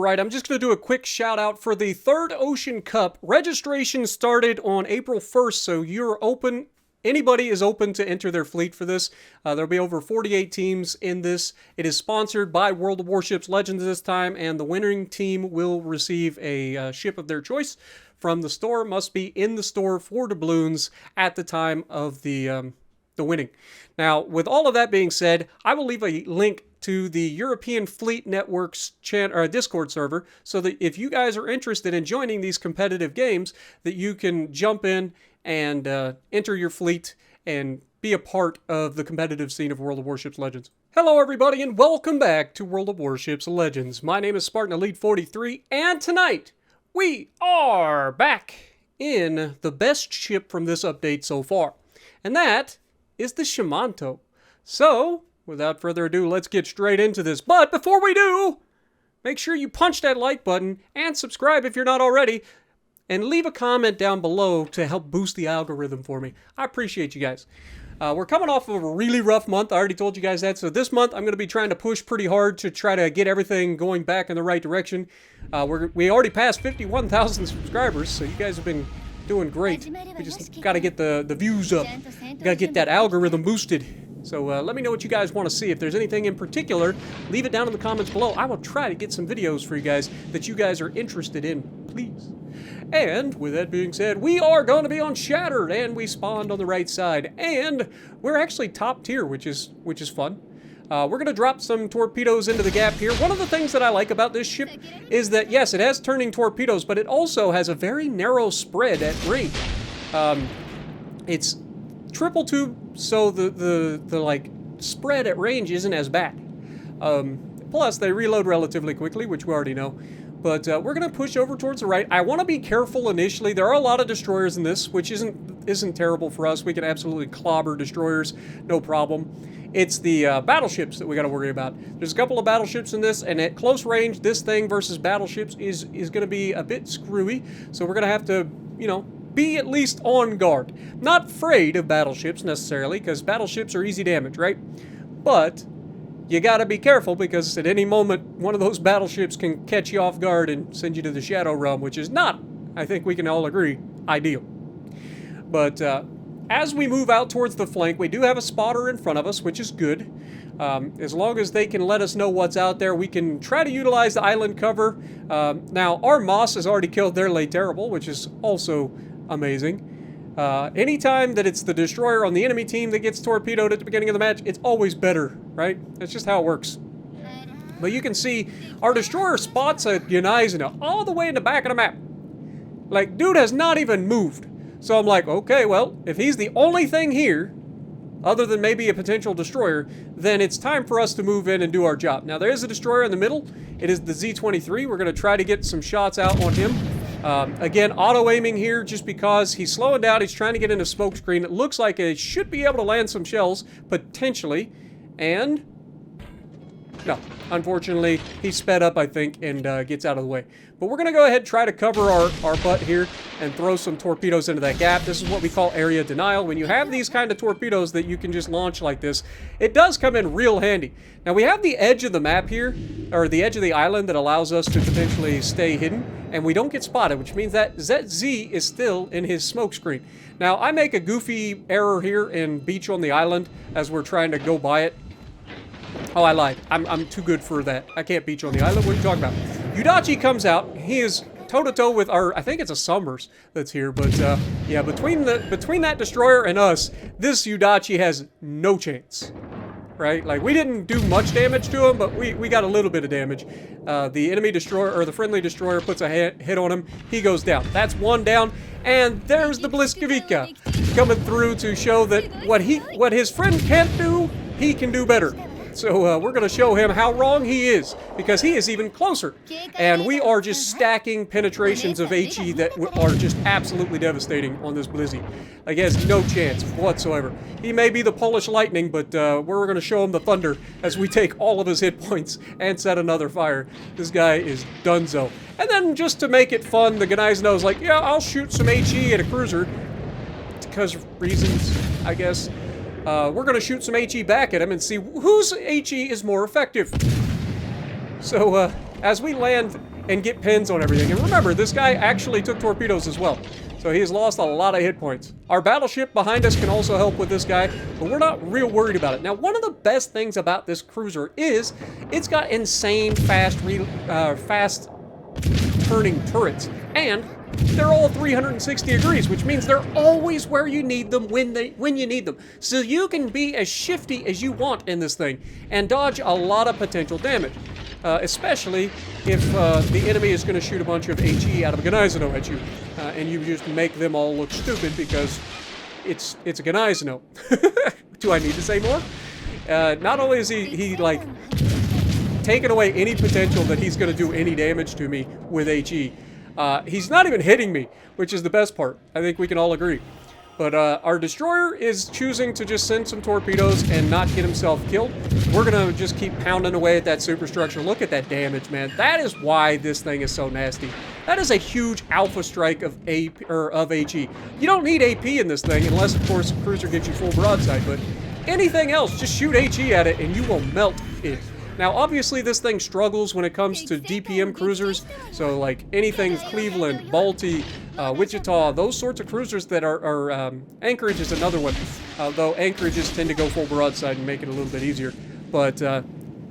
right, I'm just going to do a quick shout out for the Third Ocean Cup. Registration started on April 1st, so you're open. Anybody is open to enter their fleet for this. There'll be over 48 teams in this. It is sponsored by World of Warships Legends this time, and the winning team will receive a ship of their choice from the store. Must be in the store for doubloons at the time of the winning. Now, with all of that being said, I will leave a link to the European Fleet Network's Discord server, so that if you guys are interested in joining these competitive games, that you can jump in and enter your fleet and be a part of the competitive scene of World of Warships Legends. Hello everybody and welcome back to World of Warships Legends. My name is Spartan Elite 43 and tonight we are back in the best ship from this update so far. And that is the Shimanto. So, without further ado, let's get straight into this. But before we do, make sure you punch that like button and subscribe if you're not already. And leave a comment down below to help boost the algorithm for me. I appreciate you guys. We're coming off of a really rough month. I already told you guys that. So this month, I'm going to be trying to push pretty hard to try to get everything going back in the right direction. We already passed 51,000 subscribers, so you guys have been doing great. We just got to get the views up. Got to get that algorithm boosted. So let me know what you guys want to see. If there's anything in particular, leave it down in the comments below. I will try to get some videos for you guys that you guys are interested in, please. And with that being said, we are going to be on Shattered, and we spawned on the right side, and we're actually top tier, which is fun. We're going to drop some torpedoes into the gap here. One of the things that I like about this ship is that, yes, it has turning torpedoes, but it also has a very narrow spread at range. It's triple tube, so the like spread at range isn't as bad. Plus, they reload relatively quickly, which we already know. But we're going to push over towards the right. I want to be careful initially. There are a lot of destroyers in this, which isn't terrible for us. We can absolutely clobber destroyers, no problem. It's the battleships that we got to worry about. There's a couple of battleships in this, and at close range, this thing versus battleships is going to be a bit screwy. So we're going to have to, you know, be at least on guard. Not afraid of battleships necessarily, because battleships are easy damage, right? But you gotta be careful, because at any moment, one of those battleships can catch you off guard and send you to the Shadow Realm, which is not, I think we can all agree, ideal. But as we move out towards the flank, we do have a spotter in front of us, which is good. As long as they can let us know what's out there, we can try to utilize the island cover. Now, our Moss has already killed their Lay Terrible, which is also amazing. Anytime that it's the destroyer on the enemy team that gets torpedoed at the beginning of the match, it's always better, right? That's just how it works. But you can see our destroyer spots a Yunizuna all the way in the back of the map. Like, dude has not even moved. So I'm like, okay, well, if he's the only thing here, other than maybe a potential destroyer, then it's time for us to move in and do our job. Now, there is a destroyer in the middle. It is the Z-23. We're going to try to get some shots out on him. Again, auto-aiming here just because he's slowing down. He's trying to get in a smoke screen. It looks like he should be able to land some shells, potentially. And no, unfortunately, he sped up, I think, and gets out of the way. But we're going to go ahead and try to cover our butt here and throw some torpedoes into that gap. This is what we call area denial. When you have these kind of torpedoes that you can just launch like this, it does come in real handy. Now, we have the edge of the map here, or the edge of the island that allows us to potentially stay hidden, and we don't get spotted, which means that ZZ is still in his smoke screen. Now, I make a goofy error here and beach on the island as we're trying to go by it. Oh, I lied. I'm too good for that. I can't beach on the island. What are you talking about? Yudachi comes out. He is toe-to-toe with our, I think it's a Summers that's here, but yeah, between that destroyer and us, this Yudachi has no chance. Right? Like, we didn't do much damage to him, but we got a little bit of damage. The enemy destroyer, or the friendly destroyer, puts a hit on him. He goes down. That's one down. And there's the Bliskavika coming through to show that what his friend can't do, he can do better. So we're going to show him how wrong he is, because he is even closer. And we are just stacking penetrations of HE that are just absolutely devastating on this Blizzy. Like, he has no chance whatsoever. He may be the Polish Lightning, but we're going to show him the Thunder as we take all of his hit points and set another fire. This guy is donezo. And then just to make it fun, the Gneisenau is like, yeah, I'll shoot some HE at a cruiser. Because reasons, I guess. We're going to shoot some HE back at him and see whose HE is more effective. So, as we land and get pins on everything. And remember, this guy actually took torpedoes as well. So he's lost a lot of hit points. Our battleship behind us can also help with this guy, but we're not real worried about it. Now, one of the best things about this cruiser is it's got insane fast turning turrets, and they're all 360 degrees, which means they're always where you need them when you need them. So you can be as shifty as you want in this thing and dodge a lot of potential damage, especially if the enemy is going to shoot a bunch of HE out of a Gneisenau at you, and you just make them all look stupid because it's a Gneisenau. Do I need to say more? Not only is he like taking away any potential that he's going to do any damage to me with HE, he's not even hitting me, which is the best part. I think we can all agree. But our destroyer is choosing to just send some torpedoes and not get himself killed. We're going to just keep pounding away at that superstructure. Look at that damage, man. That is why this thing is so nasty. That is a huge alpha strike of HE. You don't need AP in this thing unless, of course, the cruiser gives you full broadside. But anything else, just shoot HE at it and you will melt it. Now, obviously, this thing struggles when it comes to DPM cruisers. So, like, anything Cleveland, Balti, Wichita, those sorts of cruisers that are Anchorage is another one. Though Anchorages tend to go full broadside and make it a little bit easier. But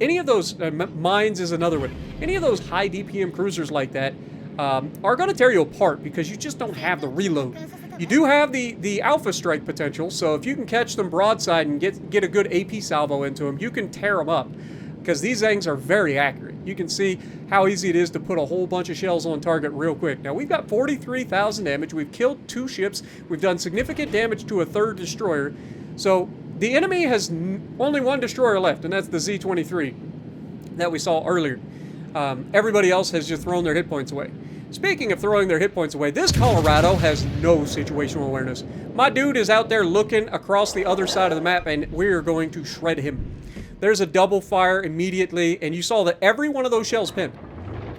any of those, Mines is another one. Any of those high DPM cruisers like that are going to tear you apart because you just don't have the reload. You do have the alpha strike potential, so if you can catch them broadside and get a good AP salvo into them, you can tear them up. Because these things are very accurate. You can see how easy it is to put a whole bunch of shells on target real quick. Now, we've got 43,000 damage. We've killed 2 ships. We've done significant damage to a 3rd destroyer. So, the enemy has only 1 destroyer left, and that's the Z-23 that we saw earlier. Everybody else has just thrown their hit points away. Speaking of throwing their hit points away, this Colorado has no situational awareness. My dude is out there looking across the other side of the map, and we're going to shred him. There's a double fire immediately, and you saw that every one of those shells pinned.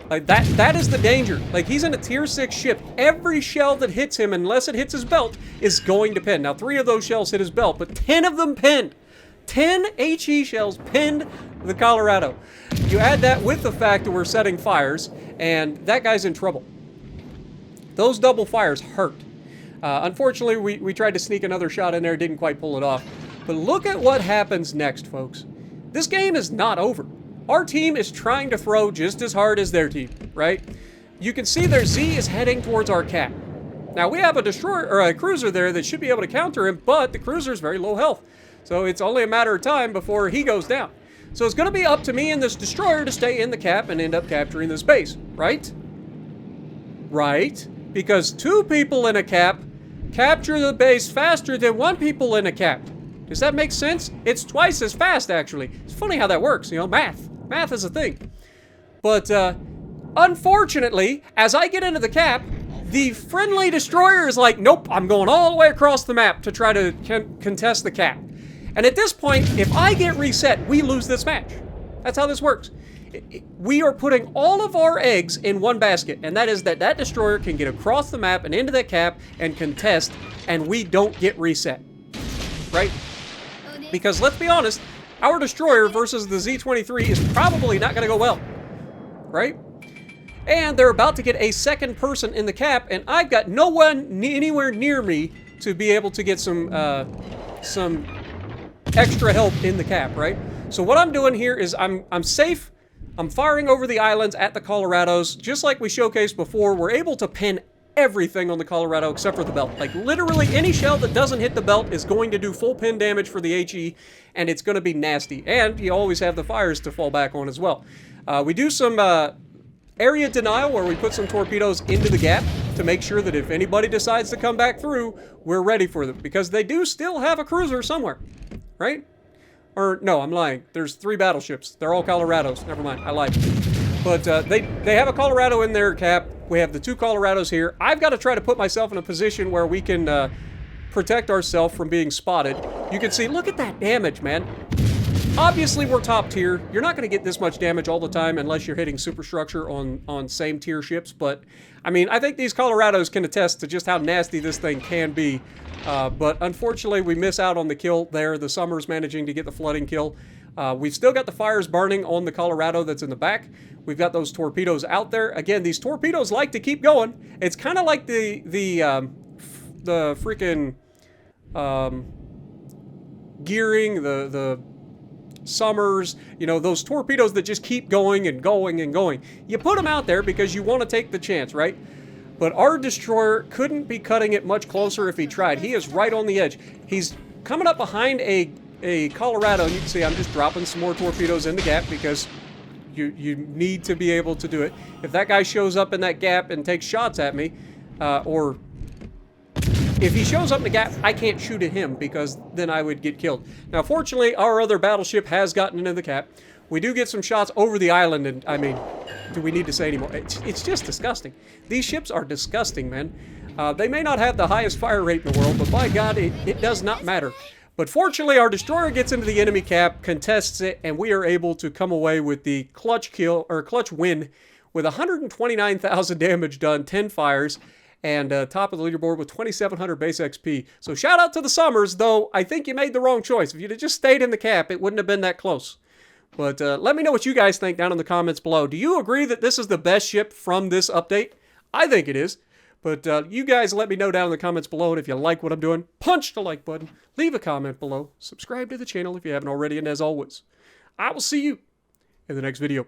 Like, that is the danger. Like, he's in a tier 6 ship. Every shell that hits him, unless it hits his belt, is going to pin. Now, 3 of those shells hit his belt, but 10 of them pinned. 10 HE shells pinned the Colorado. You add that with the fact that we're setting fires, and that guy's in trouble. Those double fires hurt. Unfortunately, we tried to sneak another shot in there, didn't quite pull it off. But look at what happens next, folks. This game is not over. Our team is trying to throw just as hard as their team, right? You can see their Z is heading towards our cap. Now, we have a destroyer or a cruiser there that should be able to counter him, but the cruiser is very low health. So it's only a matter of time before he goes down. So it's going to be up to me and this destroyer to stay in the cap and end up capturing this base, right? Right? Because 2 people in a cap capture the base faster than 1 people in a cap. Does that make sense? It's twice as fast, actually. It's funny how that works, you know, math. Math is a thing. But, unfortunately, as I get into the cap, the friendly destroyer is like, nope, I'm going all the way across the map to try to contest the cap. And at this point, if I get reset, we lose this match. That's how this works. We are putting all of our eggs in one basket, and that is that destroyer can get across the map and into that cap and contest, and we don't get reset. Right? Because let's be honest, our destroyer versus the Z-23 is probably not going to go well. Right? And they're about to get a 2nd person in the cap, and I've got no one anywhere near me to be able to get some extra help in the cap, right? So what I'm doing here is I'm safe. I'm firing over the islands at the Colorados. Just like we showcased before, we're able to pin everything on the Colorado except for the belt. Like, literally any shell that doesn't hit the belt is going to do full pin damage for the HE, and it's going to be nasty. And you always have the fires to fall back on as well. We do some area denial where we put some torpedoes into the gap to make sure that if anybody decides to come back through, we're ready for them. Because they do still have a cruiser somewhere, right? Or, no, I'm lying. There's 3 battleships. They're all Colorados. Never mind, I lied. But they have a Colorado in their cap. We have the 2 Colorados here. I've got to try to put myself in a position where we can protect ourselves from being spotted. You can see, look at that damage, man. Obviously, we're top tier. You're not going to get this much damage all the time unless you're hitting superstructure on same tier ships. But, I mean, I think these Colorados can attest to just how nasty this thing can be. But unfortunately, we miss out on the kill there. The Summer's managing to get the flooding kill. We've still got the fires burning on the Colorado that's in the back. We've got those torpedoes out there. Again, these torpedoes like to keep going. It's kind of like the freaking gearing, the Summers, you know, those torpedoes that just keep going and going and going. You put them out there because you want to take the chance, right? But our destroyer couldn't be cutting it much closer if he tried. He is right on the edge. He's coming up behind a Colorado. You can see I'm just dropping some more torpedoes in the gap because you need to be able to do it. If that guy shows up in that gap and takes shots at me, or if he shows up in the gap, I can't shoot at him because then I would get killed. Now, fortunately, our other battleship has gotten into the cap. We do get some shots over the island, and I mean, do we need to say anymore? It's just disgusting. These ships are disgusting, man. They may not have the highest fire rate in the world, but by God, it does not matter. But fortunately, our destroyer gets into the enemy cap, contests it, and we are able to come away with the clutch kill, or clutch win, with 129,000 damage done, 10 fires, and top of the leaderboard with 2,700 base XP. So shout out to the Summers, though I think you made the wrong choice. If you'd have just stayed in the cap, it wouldn't have been that close. But let me know what you guys think down in the comments below. Do you agree that this is the best ship from this update? I think it is. But you guys let me know down in the comments below. And if you like what I'm doing, punch the like button. Leave a comment below. Subscribe to the channel if you haven't already. And as always, I will see you in the next video.